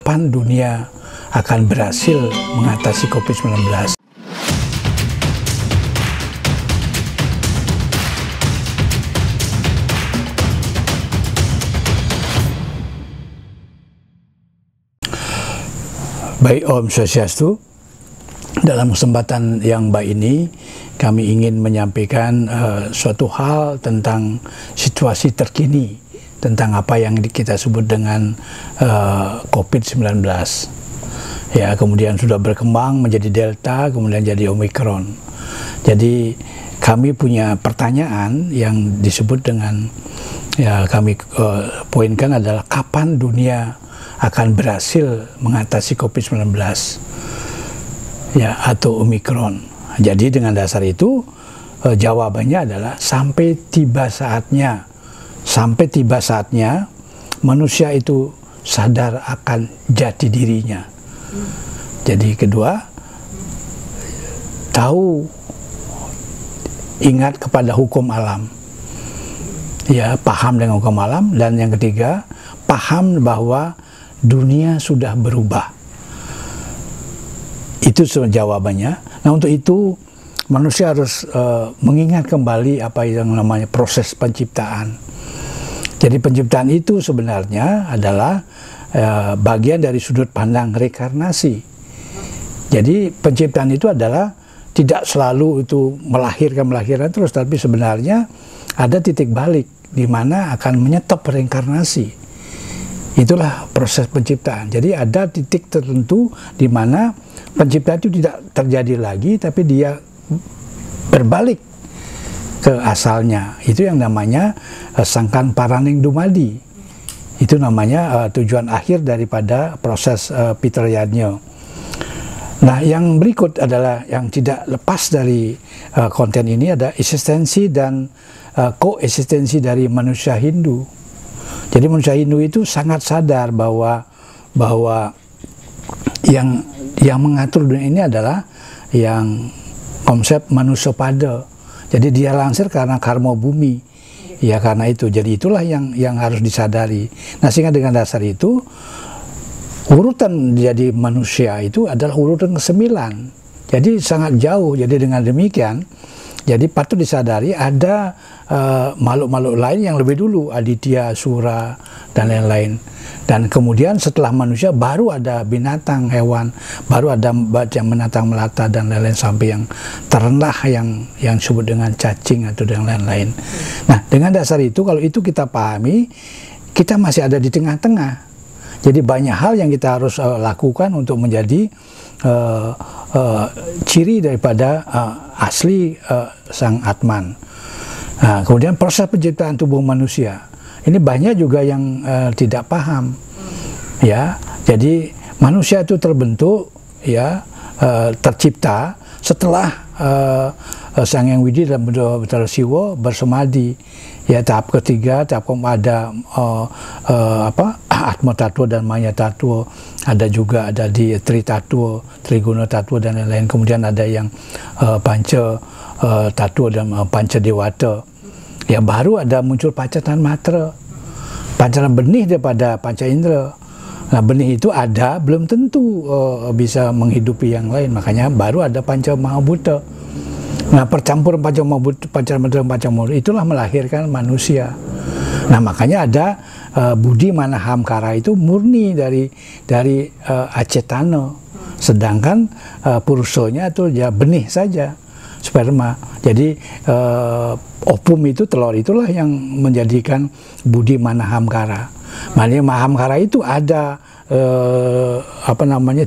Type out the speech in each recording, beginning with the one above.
kapan dunia akan berhasil mengatasi COVID-19. Baik, Om Swastiastu. Dalam kesempatan yang baik ini, kami ingin menyampaikan suatu hal tentang situasi terkini, tentang apa yang kita sebut dengan COVID-19. Ya, kemudian sudah berkembang menjadi Delta, kemudian jadi Omicron. Jadi kami punya pertanyaan yang disebut dengan, ya kami poinkan adalah kapan dunia akan berhasil mengatasi COVID-19, ya, atau Omicron. Jadi dengan dasar itu jawabannya adalah sampai tiba saatnya manusia itu sadar akan jati dirinya. Jadi kedua, ingat kepada hukum alam, ya, paham dengan hukum alam. Dan yang ketiga, paham bahwa dunia sudah berubah. Itu jawabannya. Nah, untuk itu manusia harus mengingat kembali apa yang namanya proses penciptaan. Jadi penciptaan itu sebenarnya adalah bagian dari sudut pandang rekarnasi. Jadi penciptaan itu adalah tidak selalu itu melahirkan terus, tapi sebenarnya ada titik balik di mana akan menyetop reinkarnasi. Itulah proses penciptaan. Jadi ada titik tertentu di mana penciptaan itu tidak terjadi lagi, tapi dia berbalik ke asalnya. Itu yang namanya sangkan paraning dumadi. Itu namanya tujuan akhir daripada proses Peter Yadnya. Nah, yang berikut adalah yang tidak lepas dari konten ini, ada eksistensi dan koeksistensi dari manusia Hindu. Jadi manusia Hindu itu sangat sadar bahwa yang mengatur dunia ini adalah yang konsep manusopada. Jadi dia langsir karena karma bumi. Ya, karena itu. Jadi itulah yang harus disadari. Nah, sehingga dengan dasar itu urutan jadi manusia itu adalah urutan ke-9. Jadi sangat jauh. Jadi dengan demikian, jadi patut disadari ada makhluk-makhluk lain yang lebih dulu, Aditya, Sura, dan lain-lain. Dan kemudian setelah manusia baru ada binatang, hewan, baru ada yang binatang melata dan lain-lain, sampai yang terendah yang disebut dengan cacing atau yang lain-lain. Nah, dengan dasar itu, kalau itu kita pahami, kita masih ada di tengah-tengah. Jadi banyak hal yang kita harus lakukan untuk menjadi ciri daripada asli Sang Atman. Nah, kemudian proses penciptaan tubuh manusia ini banyak juga yang tidak paham, ya. Jadi manusia itu terbentuk, ya, tercipta setelah Sang Hyang Widi dan Bathara Siwa bersemadi. Ya, tahap ketiga, tahap ada Atma Tattwa dan Maya Tattwa, ada juga ada di Tri Tattwa, Triguna Tattwa dan lain-lain. Kemudian ada yang Panca Tattwa dan Panca Dewata. Ya, baru ada muncul Panca Matra, pancaran benih daripada Panca Indra. Nah, benih itu ada, belum tentu bisa menghidupi yang lain. Makanya baru ada Panca Mahabhuta. Nah, percampuran Panca Mahabhuta, Panca Matra, Panca Mahabhuta itulah melahirkan manusia. Nah, makanya ada Budi Mana Hamkara itu murni dari acetana, sedangkan purusonya itu ya benih saja, sperma. Jadi opum itu, telur itulah yang menjadikan Budi Mana Hamkara. Makanya Mahamkara itu ada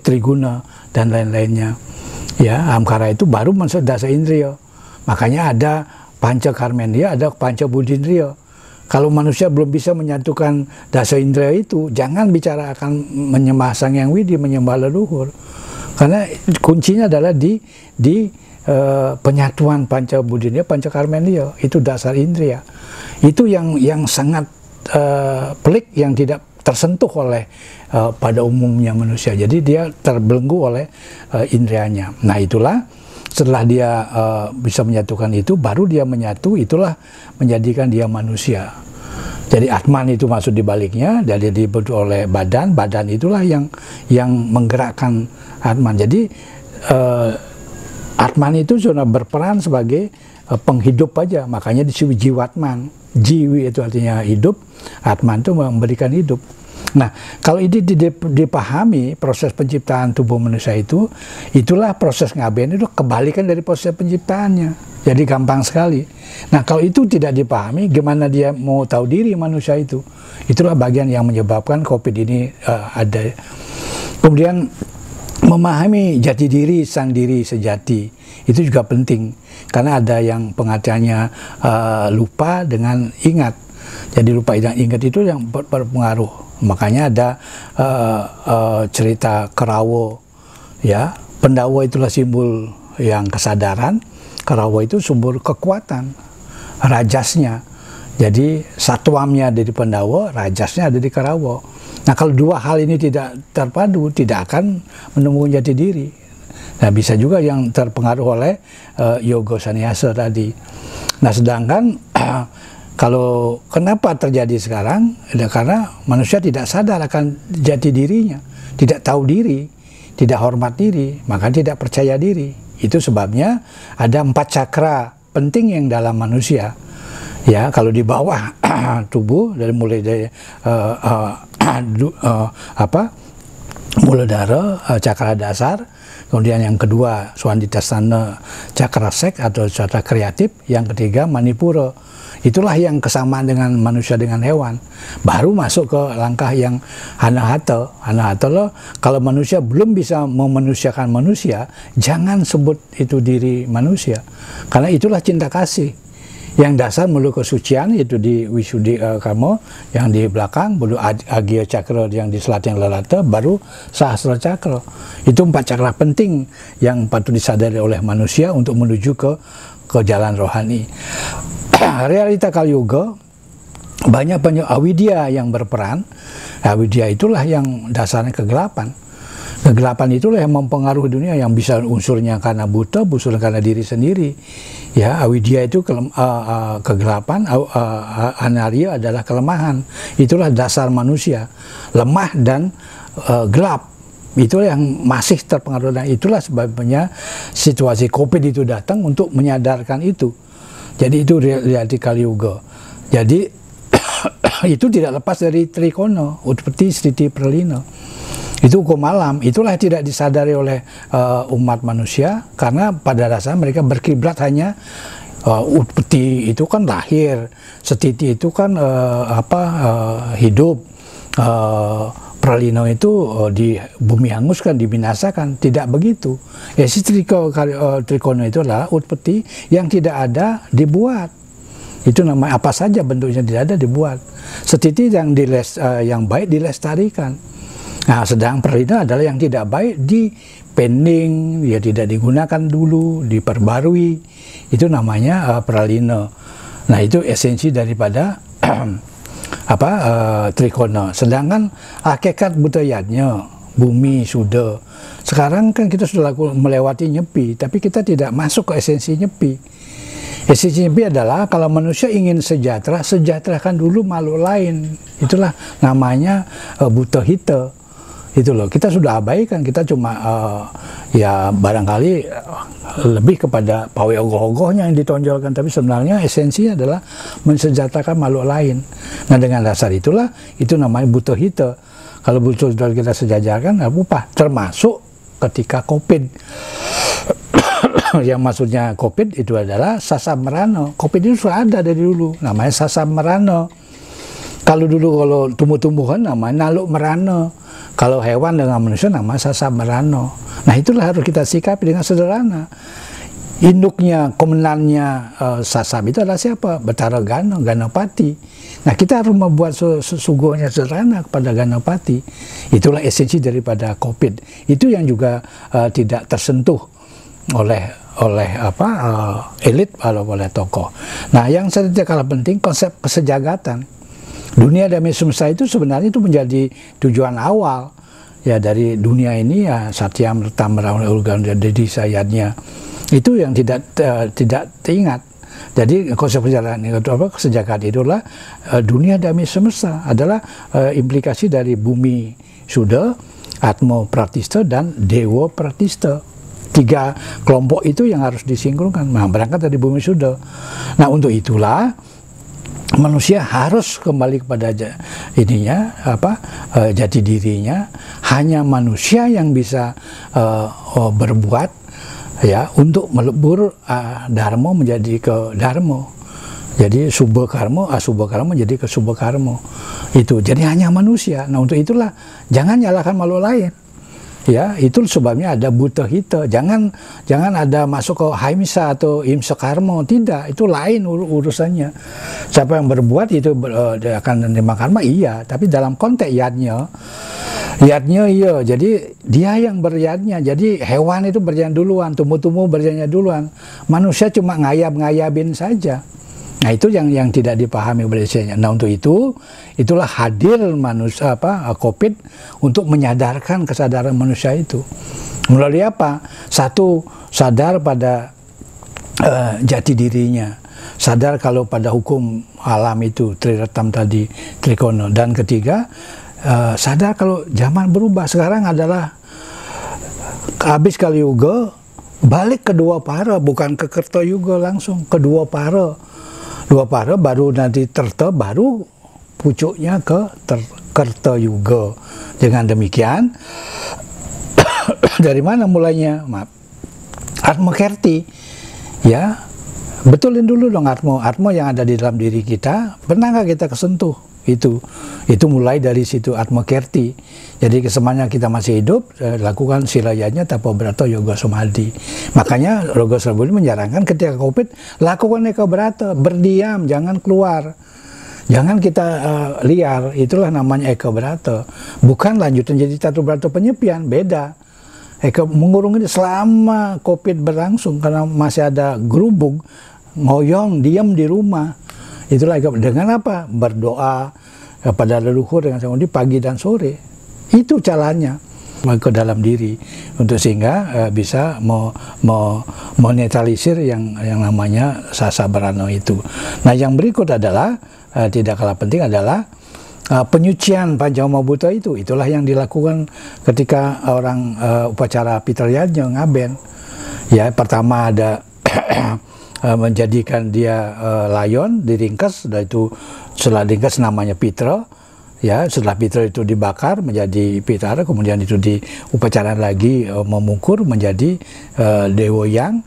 Triguna dan lain-lainnya. Ya, Hamkara itu baru masuk dasa indriya. Makanya ada Panca Karmendriya, ada Panca Budindriya. Kalau manusia belum bisa menyatukan dasa indriya itu, jangan bicara akan menyembah Sang Hyang Widi, menyembah leluhur. Karena kuncinya adalah di penyatuan Panca Budindriya, Panca Karmendriya, itu dasar indriya. Itu yang sangat pelik, yang tidak tersentuh oleh pada umumnya manusia. Jadi dia terbelenggu oleh indrianya. Nah, itulah setelah dia bisa menyatukan itu, baru dia menyatu, itulah menjadikan dia manusia. Jadi Atman itu maksud di baliknya, jadi dibentuk oleh badan, badan itulah yang menggerakkan Atman. Jadi Atman itu sudah berperan sebagai penghidup aja, makanya disebut jiwatman. Jiwi itu artinya hidup, Atman itu memberikan hidup. Nah, kalau ini dipahami proses penciptaan tubuh manusia itu, itulah proses ngaben itu kebalikan dari proses penciptaannya. Jadi gampang sekali. Nah, kalau itu tidak dipahami, gimana dia mau tahu diri manusia itu? Itulah bagian yang menyebabkan COVID ini ada. Kemudian memahami jati diri, sang diri sejati, itu juga penting. Karena ada yang pengertiannya lupa dengan ingat. Jadi lupa dan ingat itu yang berpengaruh. Makanya ada cerita Kerawo, ya. Pendawa itulah simbol yang kesadaran. Kerawo itu sumber kekuatan, rajasnya. Jadi satwamnya ada di Pendawa, rajasnya ada di Kerawo. Nah, kalau dua hal ini tidak terpadu, tidak akan menemukan jati diri. Nah, bisa juga yang terpengaruh oleh yoga sannyasa tadi. Nah, sedangkan kalau kenapa terjadi sekarang, karena manusia tidak sadar akan jati dirinya, tidak tahu diri, tidak hormat diri, maka tidak percaya diri. Itu sebabnya ada 4 cakra penting yang dalam manusia. Ya, kalau di bawah tubuh dari mulai dari Muladhara, cakra dasar, kemudian yang kedua Swadhisthana, cakra seks atau cakra kreatif, yang ketiga Manipura. Itulah yang kesamaan dengan manusia dengan hewan. Baru masuk ke langkah yang Anahata. Anahata loh, kalau manusia belum bisa memanusiakan manusia, jangan sebut itu diri manusia. Karena itulah cinta kasih. Yang dasar melalui kesucian itu di Wisuddhi Karma, yang di belakang baru Agya Cakra yang di selatan Lalata, baru Sahasra Cakra. Itu 4 cakra penting yang patut disadari oleh manusia untuk menuju ke jalan rohani. Realita Kali Yuga banyak avidya yang berperan. Avidya itulah yang dasarnya kegelapan. Kegelapan itulah yang mempengaruhi dunia, yang bisa unsurnya karena buta, unsurnya karena diri sendiri. Ya, avidya itu kegelapan, anarya adalah kelemahan. Itulah dasar manusia, lemah dan gelap. Itulah yang masih terpengaruh, dan itulah sebabnya situasi COVID itu datang untuk menyadarkan itu. Jadi itu realiti Kali Yuga. Jadi itu tidak lepas dari Trikona, Utpati, Sthiti, Pralina. Itu hukum alam. Itulah yang tidak disadari oleh umat manusia, karena pada dasarnya mereka berkiblat hanya Utpati itu kan lahir, Sthiti itu kan hidup, Pralina itu di bumi hanguskan, dibinasakan. Tidak begitu. Ya, si Trikona itu adalah Utpati yang tidak ada dibuat. Itu namanya apa saja bentuknya tidak ada dibuat. Sthiti yang baik dilestarikan. Nah, sedang Pralina adalah yang tidak baik dipending, ya tidak digunakan dulu, diperbarui. Itu namanya Pralina. Nah, itu esensi daripada Trikona. Sedangkan hakikat budayanya bumi sudah. Sekarang kan kita sudah melewati Nyepi, tapi kita tidak masuk ke esensi Nyepi. Esensi Nyepi adalah kalau manusia ingin sejahtera, sejahterakan dulu makhluk lain. Itulah namanya buta hita. Itu loh, kita sudah abaikan, kita cuma ya barangkali lebih kepada pawai ogoh-ogohnya yang ditonjolkan, tapi sebenarnya esensinya adalah mensejahterakan makhluk lain. Nah, dengan dasar itulah, itu namanya buta hita. Kalau buta sudah kita sejajarkan, apa? Termasuk ketika COVID. Yang maksudnya COVID itu adalah sasab merana. COVID itu sudah ada dari dulu, namanya sasab merana. Kalau dulu kalau tumbuh-tumbuhan namanya naluk merana. Kalau hewan dengan manusia namanya sasab merana. Nah, itulah harus kita sikapi dengan sederhana. Induknya, komenannya sasab itu adalah siapa? Betara Gana, Ganapati. Nah, kita harus membuat sesungguhnya sederhana kepada Ganapati. Itulah esensi daripada COVID. Itu yang juga tidak tersentuh oleh elit atau oleh tokoh. Nah, yang tidak kalah penting konsep kesejagatan. Dunia damai semesta itu sebenarnya itu menjadi tujuan awal ya dari dunia ini, ya Satyam Tamra Urgan jadi sayatnya itu yang tidak teringat. Jadi konsep perjalanan kesejahtera itulah dunia damai semesta adalah implikasi dari bumi Suda, Atma Pratista, dan Dewa Pratista. 3 kelompok itu yang harus disinkronkan. Nah, berangkat dari bumi Suda. Nah, untuk itulah manusia harus kembali kepada jati dirinya. Hanya manusia yang bisa berbuat ya untuk melebur dharma menjadi ke dharma. Jadi subha karma, asubha karma jadi ke subha karma. Itu. Jadi hanya manusia. Nah, untuk itulah jangan nyalahkan makhluk lain. Ya, itu sebabnya ada buta hita. Jangan ada masuk ke haimsa atau himsa karma. Tidak, itu lain urusannya. Siapa yang berbuat itu dia akan menerima karma, iya. Tapi dalam konteks yadnya iya. Jadi dia yang beryadnya. Jadi hewan itu berjalan duluan, tumbuh-tumbuh berjalannya duluan. Manusia cuma ngayab-ngayabin saja. Nah, itu yang tidak dipahami Indonesia. Nah, untuk itulah hadir manusia COVID untuk menyadarkan kesadaran manusia itu. Melalui apa? Satu, sadar pada jati dirinya. Sadar kalau pada hukum alam itu Triratam tadi, Trikona. Dan ketiga, sadar kalau zaman berubah. Sekarang adalah habis Kali Yuga, balik ke Dua Para, bukan ke Kerta Yuga langsung, ke Dua Para. Dua Para baru nanti Terta, baru pucuknya ke Kerta Yuga. Dengan demikian, dari mana mulainya? Maaf, Atma Kerti, ya, betulin dulu dong Atma yang ada di dalam diri kita, pernah nggak kita kesentuh? Itu mulai dari situ Atma Kerti. Jadi kesemuanya kita masih hidup, lakukan silayanya Tapa Brata Yoga Samadhi. Makanya Yoga Samadhi menyarankan ketika COVID, lakukan Eka Brata, berdiam, jangan keluar. Jangan kita liar, itulah namanya Eka Brata. Bukan lanjutan jadi Tatu Brata penyepian, beda. Eka mengurung ini selama COVID berlangsung, karena masih ada gerubung, ngoyong, diam di rumah. Itulah dengan apa? Berdoa kepada leluhur dengan samadhi pagi dan sore. Itu caranya ke dalam diri untuk sehingga bisa menetralisir yang namanya sasabarana itu. Nah, yang berikut adalah tidak kalah penting adalah penyucian Pancama Bhuta itu. Itulah yang dilakukan ketika orang upacara Pitrayajna ngaben. Ya, pertama ada menjadikan dia layon, diringkas, dan itu setelah diringkas namanya Pitra, ya. Setelah Pitra itu dibakar menjadi Pitara, kemudian itu diupacara lagi memungkur menjadi Dewa Yang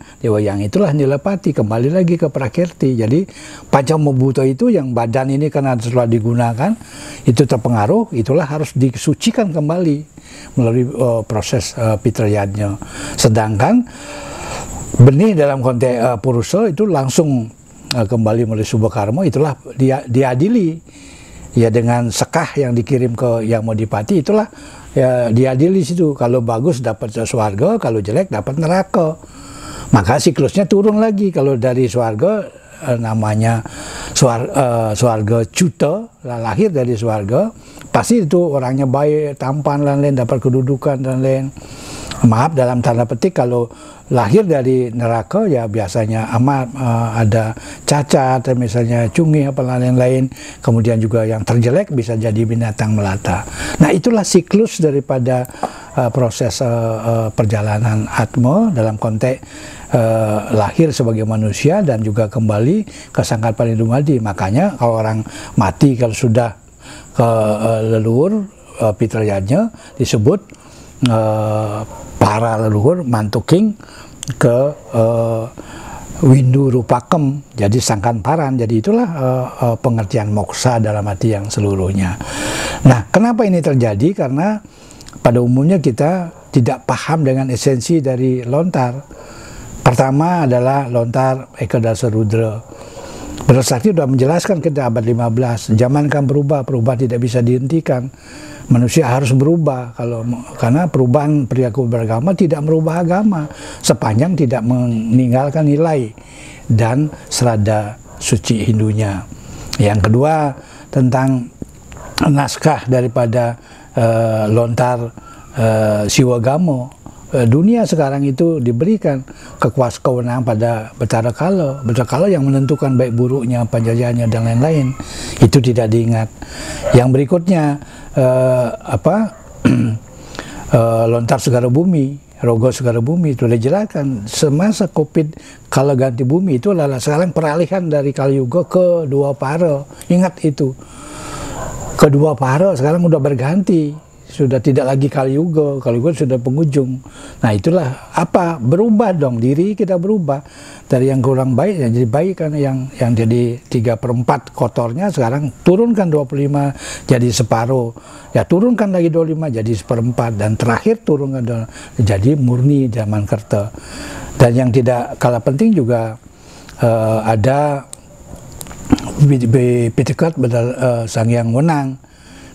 itulah Nilapati, kembali lagi ke Prakirti. Jadi Pancama Bhuta itu yang badan ini karena setelah digunakan itu terpengaruh, itulah harus disucikan kembali melalui proses Pitrayajna. Sedangkan benih dalam konteks Purusa itu langsung kembali melalui subha karma, itulah diadili ya dengan sekah yang dikirim ke Yang Modipati, itulah ya diadili situ. Kalau bagus dapat swarga, kalau jelek dapat neraka. Maka siklusnya turun lagi. Kalau dari swarga namanya swarga Cuta, lahir dari swarga, pasti itu orangnya baik, tampan dan lain, dapat kedudukan dan lain. Maaf, dalam tanda petik, kalau lahir dari neraka ya biasanya amat ada cacat, misalnya cungi apa lain-lain. Kemudian juga yang terjelek bisa jadi binatang melata. Nah, itulah siklus daripada proses perjalanan Atma dalam konteks lahir sebagai manusia dan juga kembali ke Sangkar Parindumadi. Makanya kalau orang mati, kalau sudah ke leluhur Pitrayajna, disebut para leluhur mantuking ke Windu Rupakem, jadi sangkan paran. Jadi itulah pengertian moksa dalam arti yang seluruhnya. Nah, kenapa ini terjadi? Karena pada umumnya kita tidak paham dengan esensi dari lontar. Pertama adalah lontar Eka Dasa Rudra. Berdasarkan sudah menjelaskan kita abad 15, zaman kan berubah tidak bisa dihentikan. Manusia harus berubah karena perubahan perilaku beragama tidak merubah agama sepanjang tidak meninggalkan nilai dan serada suci Hindunya. Yang kedua tentang naskah daripada lontar Siwagamo. dunia sekarang itu diberikan kewenangan pada Betara Kala. Betara Kala yang menentukan baik buruknya penjajahannya dan lain-lain. Itu tidak diingat. Yang berikutnya lontar segala bumi, rogo segala bumi, itu dijelaskan semasa Covid kala ganti bumi itu adalah sekarang peralihan dari Kali Yuga ke Dua Para. Ingat itu. Kedua Para sekarang udah berganti. Sudah tidak lagi Kali Yuga sudah penghujung. Nah itulah apa, berubah dong, diri kita berubah dari yang kurang baik yang jadi baik kan, yang jadi 3/4 kotornya sekarang turunkan 25 jadi separuh, ya turunkan lagi 25 jadi 1/4, dan terakhir turunkan jadi murni zaman Kerta. Dan yang tidak kalah penting juga ada Pitekat Sang Yang Wenang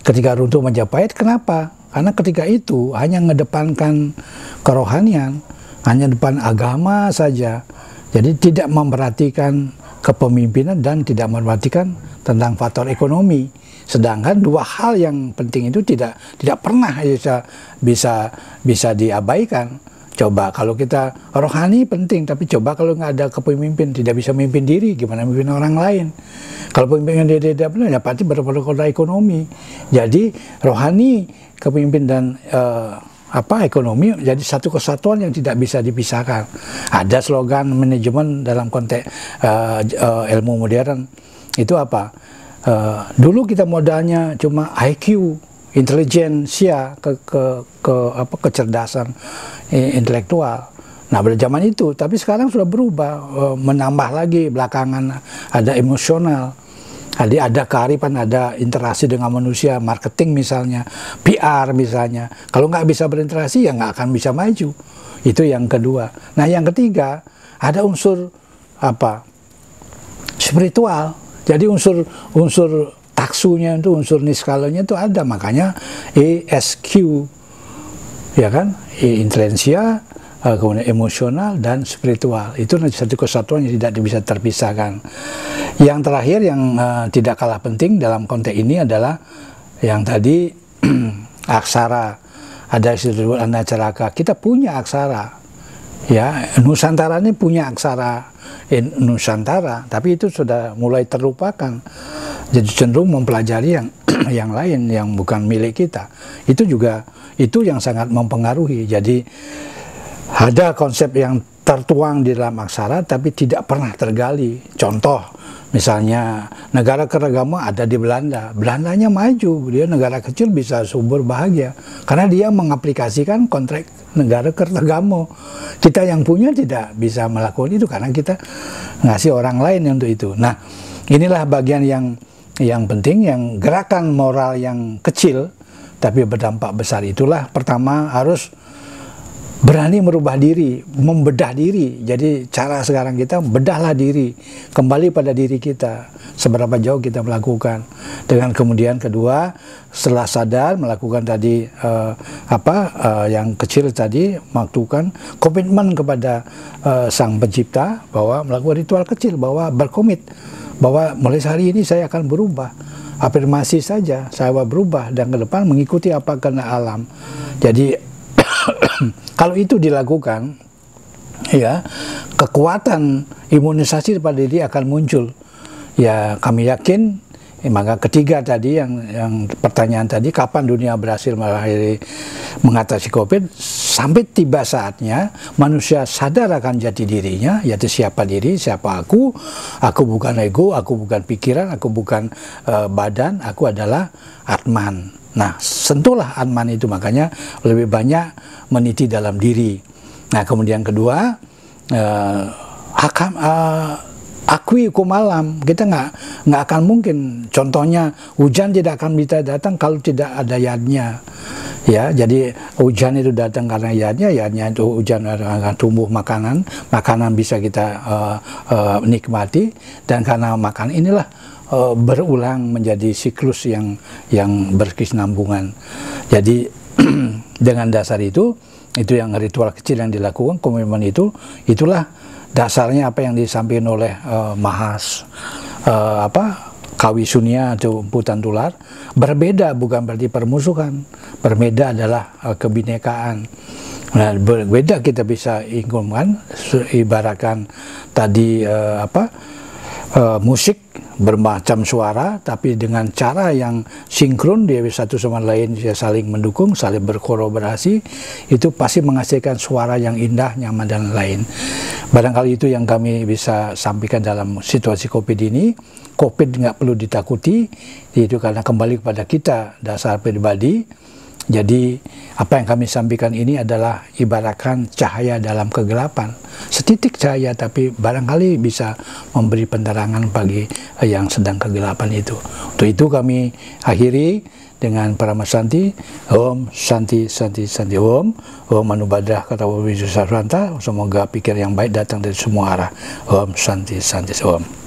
ketika runtuh Majapahit. Kenapa? Karena ketika itu hanya mengedepankan kerohanian, hanya depan agama saja. Jadi tidak memperhatikan kepemimpinan dan tidak memperhatikan tentang faktor ekonomi. Sedangkan dua hal yang penting itu tidak pernah bisa diabaikan. Coba kalau kita rohani penting, tapi coba kalau nggak ada kepemimpin, tidak bisa memimpin diri, gimana memimpin orang lain? Kalau pemimpin dia tidak benar, ya pasti berkota ekonomi. Jadi rohani, kepemimpin dan ekonomi jadi satu kesatuan yang tidak bisa dipisahkan. Ada slogan manajemen dalam konteks ilmu modern itu apa? Dulu kita modalnya cuma IQ, intelijensia, kecerdasan intelektual. Nah pada zaman itu, tapi sekarang sudah berubah, menambah lagi belakangan ada emosional, ada kearifan, ada interaksi dengan manusia, marketing misalnya, PR misalnya. Kalau nggak bisa berinteraksi ya nggak akan bisa maju. Itu yang kedua. Nah yang ketiga ada unsur spiritual. Jadi unsur taksunya itu, unsur niskalanya itu ada, makanya ESQ, ya kan, intelijensia, kemudian emosional dan spiritual. Itu satu kesatuan yang tidak bisa terpisahkan. Yang terakhir yang tidak kalah penting dalam konteks ini adalah yang tadi aksara. Ada istilah Anacaraka. Kita punya aksara, ya, Nusantara ini punya aksara Nusantara, tapi itu sudah mulai terlupakan. Jadi cenderung mempelajari yang lain yang bukan milik kita. Itu juga yang sangat mempengaruhi. Jadi ada konsep yang tertuang di dalam aksara tapi tidak pernah tergali. Contoh misalnya negara keragaman ada di Belanda. Belandanya maju, dia negara kecil bisa subur bahagia karena dia mengaplikasikan kontrak negara keragaman. Kita yang punya tidak bisa melakukan itu karena kita ngasih orang lain untuk itu. Nah, inilah bagian yang penting, yang gerakan moral yang kecil tapi berdampak besar itulah pertama harus berani merubah diri, membedah diri. Jadi cara sekarang kita bedahlah diri, kembali pada diri kita, seberapa jauh kita melakukan. Dengan kemudian kedua, setelah sadar melakukan tadi yang kecil tadi, melakukan komitmen kepada Sang Pencipta bahwa melakukan ritual kecil, bahwa berkomit bahwa mulai hari ini saya akan berubah. Afirmasi saja, saya berubah dan ke depan mengikuti apa kena alam. Jadi kalau itu dilakukan, ya, kekuatan imunisasi pada diri akan muncul. Ya, kami yakin. Maka ketiga tadi yang pertanyaan tadi, kapan dunia berhasil mengatasi COVID? Sampai tiba saatnya manusia sadar akan jati dirinya, yaitu siapa diri, siapa aku. Aku bukan ego, aku bukan pikiran, aku bukan badan, aku adalah Atman. Nah, sentuhlah Atman itu, makanya lebih banyak meniti dalam diri. Nah, kemudian kedua, akui hukum alam. Kita nggak akan mungkin. Contohnya hujan tidak akan bisa datang kalau tidak ada yadnya. Ya, jadi hujan itu datang karena yadnya itu hujan akan tumbuh makanan bisa kita nikmati, dan karena makan inilah berulang menjadi siklus yang berkesinambungan. Jadi dengan dasar itu yang ritual kecil yang dilakukan, komitmen itulah dasarnya apa yang disampaikan oleh Mahas Kawi Sunia atau Emputan Tular. Berbeda bukan berarti permusuhan, berbeda adalah kebinekaan. Nah, berbeda kita bisa ingkumkan, ibaratkan tadi musik bermacam suara, tapi dengan cara yang sinkron, dia satu sama lain dia saling mendukung, saling berkolaborasi, itu pasti menghasilkan suara yang indah, nyaman, dan lain. Barangkali itu yang kami bisa sampaikan dalam situasi COVID ini. COVID nggak perlu ditakuti, itu karena kembali kepada kita, dasar pribadi. Jadi apa yang kami sampaikan ini adalah ibaratkan cahaya dalam kegelapan. Setitik cahaya tapi barangkali bisa memberi penerangan bagi yang sedang kegelapan itu. Untuk itu kami akhiri dengan Parama Santi. Om Santi Santi Santi Om. Om Manubadah kata Wisnu Sarwanta. Semoga pikir yang baik datang dari semua arah. Om Santi Santi Om.